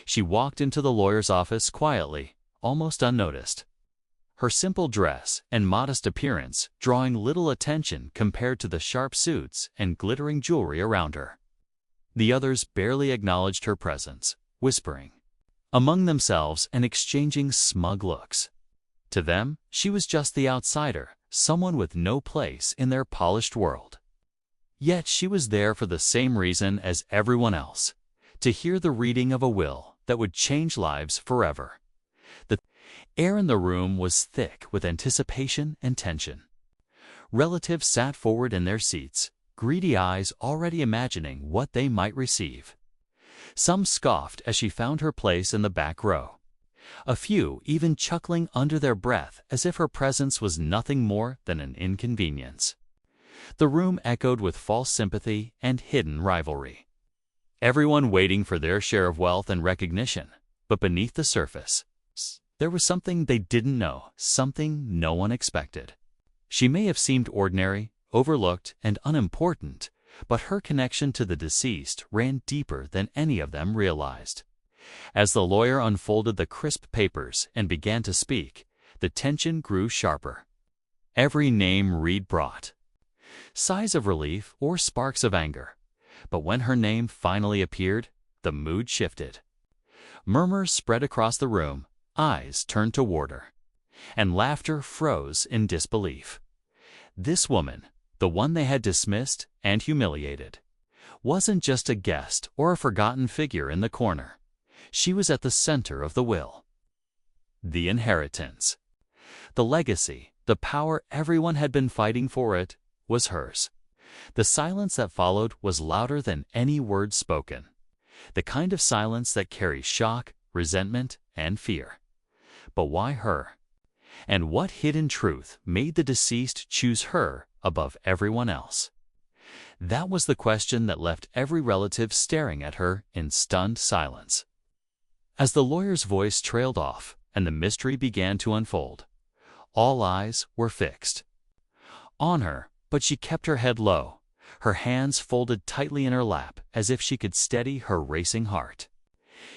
She walked into the lawyer's office quietly, almost unnoticed. Her simple dress and modest appearance drawing little attention compared to the sharp suits and glittering jewelry around her. The others barely acknowledged her presence, whispering among themselves and exchanging smug looks. To them, she was just the outsider, someone with no place in their polished world. Yet she was there for the same reason as everyone else, to hear the reading of a will that would change lives forever. The air in the room was thick with anticipation and tension. Relatives sat forward in their seats, greedy eyes already imagining what they might receive. Some scoffed as she found her place in the back row. A few even chuckling under their breath as if her presence was nothing more than an inconvenience. The room echoed with false sympathy and hidden rivalry. Everyone waiting for their share of wealth and recognition, but beneath the surface, there was something they didn't know, something no one expected. She may have seemed ordinary, overlooked, and unimportant, but her connection to the deceased ran deeper than any of them realized. As the lawyer unfolded the crisp papers and began to speak, the tension grew sharper. Every name Reed brought. Sighs of relief or sparks of anger. But when her name finally appeared, the mood shifted. Murmurs spread across the room, eyes turned toward her, and laughter froze in disbelief. This woman, the one they had dismissed and humiliated, wasn't just a guest or a forgotten figure in the corner. She was at the center of the will. The inheritance. The legacy, the power everyone had been fighting for it, was hers. The silence that followed was louder than any word spoken. The kind of silence that carries shock, resentment, and fear. But why her? And what hidden truth made the deceased choose her above everyone else? That was the question that left every relative staring at her in stunned silence. As the lawyer's voice trailed off and the mystery began to unfold, all eyes were fixed on her, but she kept her head low, her hands folded tightly in her lap as if she could steady her racing heart.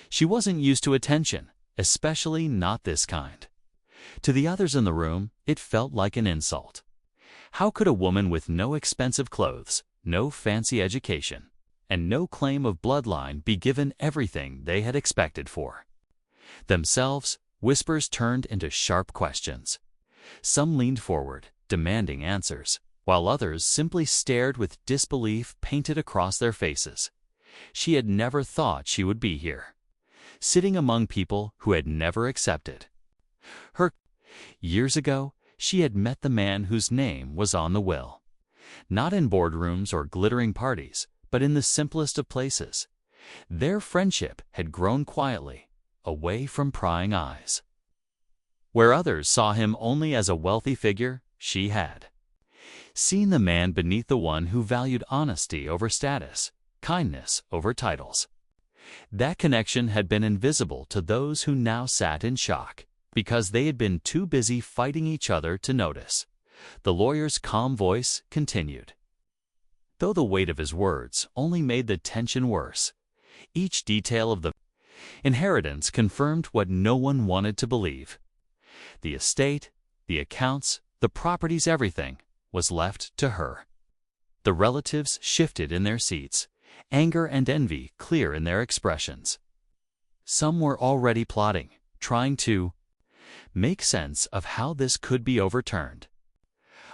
She wasn't used to attention, especially not this kind. To the others in the room, it felt like an insult. How could a woman with no expensive clothes, no fancy education, and no claim of bloodline be given everything they had expected for? Themselves, whispers turned into sharp questions. Some leaned forward, demanding answers, while others simply stared with disbelief painted across their faces. She had never thought she would be here, sitting among people who had never accepted her. Years ago, she had met the man whose name was on the will. Not in boardrooms or glittering parties, but in the simplest of places. Their friendship had grown quietly, away from prying eyes. Where others saw him only as a wealthy figure, she had seen the man beneath the one who valued honesty over status, kindness over titles. That connection had been invisible to those who now sat in shock, because they had been too busy fighting each other to notice. The lawyer's calm voice continued, though the weight of his words only made the tension worse. Each detail of the inheritance confirmed what no one wanted to believe. The estate, the accounts, the properties, everything was left to her. The relatives shifted in their seats, anger and envy clear in their expressions. Some were already plotting, trying to make sense of how this could be overturned.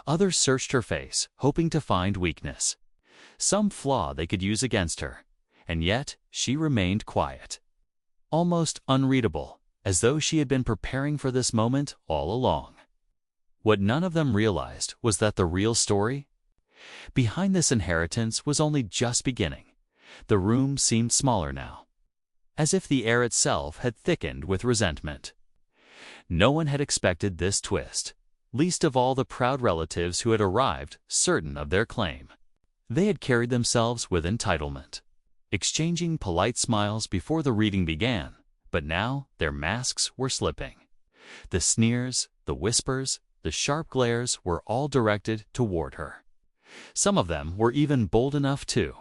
Others searched her face, hoping to find weakness, some flaw they could use against her, and yet she remained quiet, almost unreadable, as though she had been preparing for this moment all along. What none of them realized was that the real story behind this inheritance was only just beginning. The room seemed smaller now, as if the air itself had thickened with resentment. No one had expected this twist, least of all the proud relatives who had arrived certain of their claim. They had carried themselves with entitlement, exchanging polite smiles before the reading began, but now their masks were slipping. The sneers, the whispers, the sharp glares were all directed toward her. Some of them were even bold enough to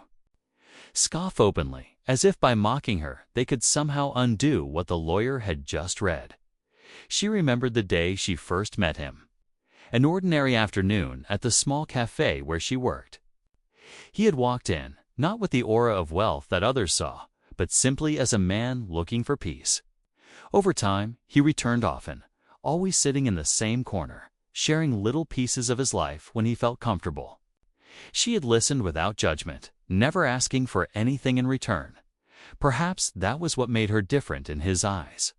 scoff openly, as if by mocking her they could somehow undo what the lawyer had just read. She remembered the day she first met him. An ordinary afternoon at the small cafe where she worked. He had walked in, not with the aura of wealth that others saw, but simply as a man looking for peace. Over time, he returned often, always sitting in the same corner, sharing little pieces of his life when he felt comfortable. She had listened without judgment, never asking for anything in return. Perhaps that was what made her different in his eyes.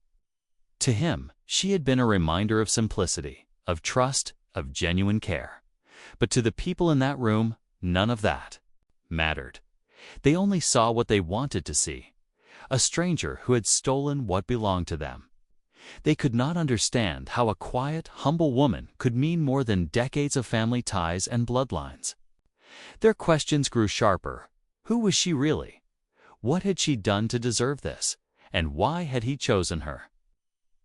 To him, she had been a reminder of simplicity, of trust, of genuine care. But to the people in that room, none of that mattered. They only saw what they wanted to see, a stranger who had stolen what belonged to them. They could not understand how a quiet, humble woman could mean more than decades of family ties and bloodlines. Their questions grew sharper. Who was she really? What had she done to deserve this? And why had he chosen her?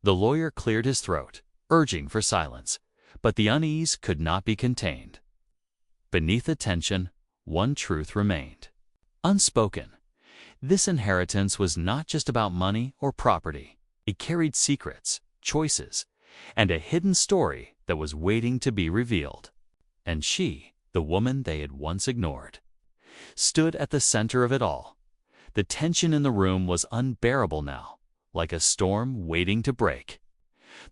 The lawyer cleared his throat, urging for silence, but the unease could not be contained. Beneath the tension, one truth remained. Unspoken. This inheritance was not just about money or property. It carried secrets, choices, and a hidden story that was waiting to be revealed. And she, the woman they had once ignored, stood at the center of it all. The tension in the room was unbearable now, like a storm waiting to break.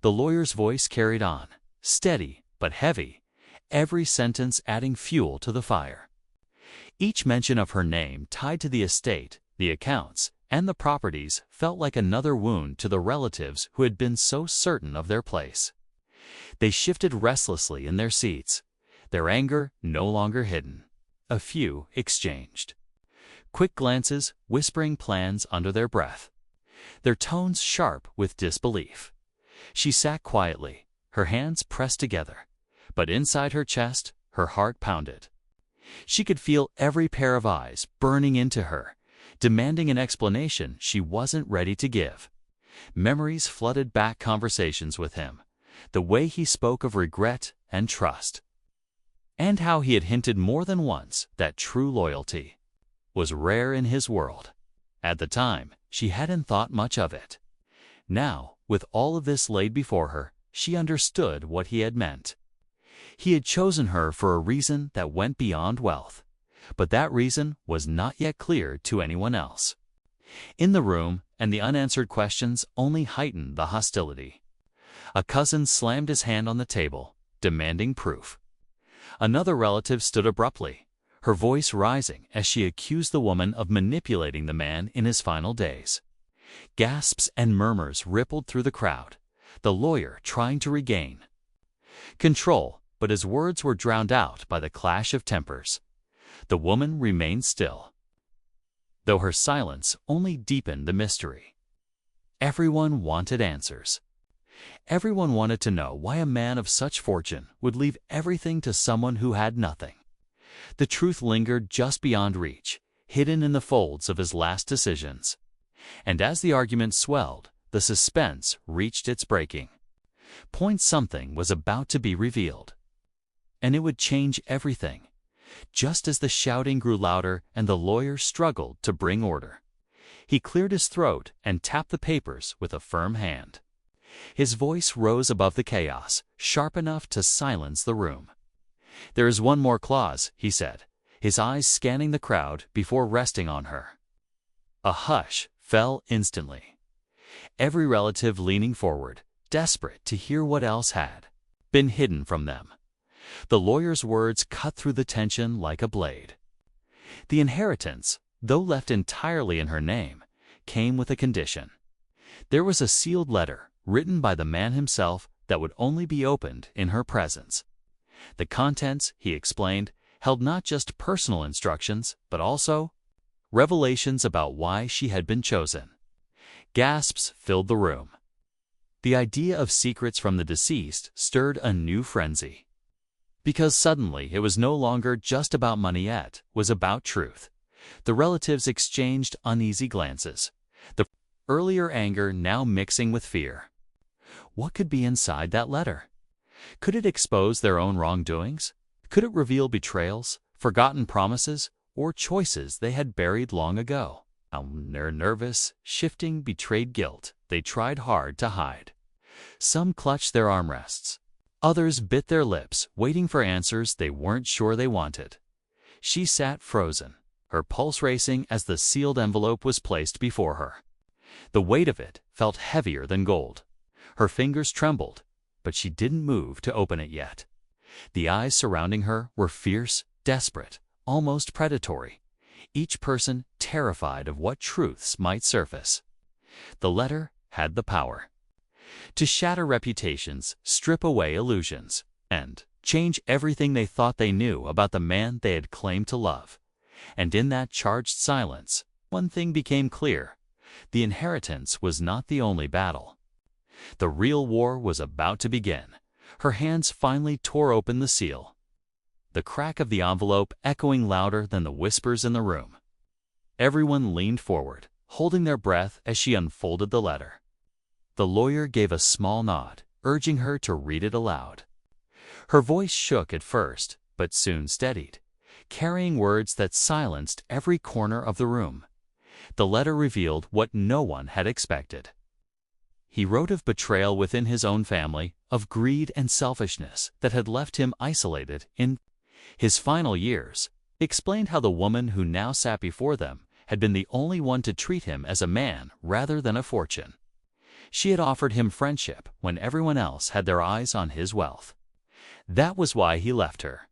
The lawyer's voice carried on, steady but heavy, every sentence adding fuel to the fire. Each mention of her name tied to the estate, the accounts, and the properties felt like another wound to the relatives who had been so certain of their place. They shifted restlessly in their seats, their anger no longer hidden. A few exchanged quick glances, whispering plans under their breath, their tones sharp with disbelief. She sat quietly, her hands pressed together, but inside her chest, her heart pounded. She could feel every pair of eyes burning into her, demanding an explanation she wasn't ready to give. Memories flooded back conversations with him, the way he spoke of regret and trust, and how he had hinted more than once that true loyalty was rare in his world. At the time, she hadn't thought much of it. Now, with all of this laid before her, she understood what he had meant. He had chosen her for a reason that went beyond wealth, but that reason was not yet clear to anyone else. In the room, and the unanswered questions only heightened the hostility. A cousin slammed his hand on the table, demanding proof. Another relative stood abruptly, her voice rising as she accused the woman of manipulating the man in his final days. Gasps and murmurs rippled through the crowd, the lawyer trying to regain control, but his words were drowned out by the clash of tempers. The woman remained still, though her silence only deepened the mystery. Everyone wanted answers. Everyone wanted to know why a man of such fortune would leave everything to someone who had nothing. The truth lingered just beyond reach, hidden in the folds of his last decisions. And as the argument swelled, the suspense reached its breaking point. Something was about to be revealed, and it would change everything. Just as the shouting grew louder and the lawyer struggled to bring order, he cleared his throat and tapped the papers with a firm hand. His voice rose above the chaos, sharp enough to silence the room. "There is one more clause," he said, his eyes scanning the crowd before resting on her. A hush fell instantly, every relative leaning forward, desperate to hear what else had been hidden from them. The lawyer's words cut through the tension like a blade. The inheritance, though left entirely in her name, came with a condition. There was a sealed letter, written by the man himself, that would only be opened in her presence. The contents, he explained, held not just personal instructions, but also revelations about why she had been chosen. Gasps filled the room. The idea of secrets from the deceased stirred a new frenzy. Because suddenly it was no longer just about money, it was about truth. The relatives exchanged uneasy glances, the earlier anger now mixing with fear. What could be inside that letter? Could it expose their own wrongdoings? Could it reveal betrayals, forgotten promises, or choices they had buried long ago? Their nervous, shifting, betrayed guilt they tried hard to hide. Some clutched their armrests. Others bit their lips, waiting for answers they weren't sure they wanted. She sat frozen, her pulse racing as the sealed envelope was placed before her. The weight of it felt heavier than gold. Her fingers trembled, but she didn't move to open it yet. The eyes surrounding her were fierce, desperate, almost predatory, each person terrified of what truths might surface. The letter had the power to shatter reputations, strip away illusions, and change everything they thought they knew about the man they had claimed to love. And in that charged silence, one thing became clear. The inheritance was not the only battle. The real war was about to begin. Her hands finally tore open the seal, the crack of the envelope echoing louder than the whispers in the room. Everyone leaned forward, holding their breath as she unfolded the letter. The lawyer gave a small nod, urging her to read it aloud. Her voice shook at first, but soon steadied, carrying words that silenced every corner of the room. The letter revealed what no one had expected. He wrote of betrayal within his own family, of greed and selfishness that had left him isolated in his final years, explained how the woman who now sat before them had been the only one to treat him as a man rather than a fortune. She had offered him friendship when everyone else had their eyes on his wealth. That was why he left her,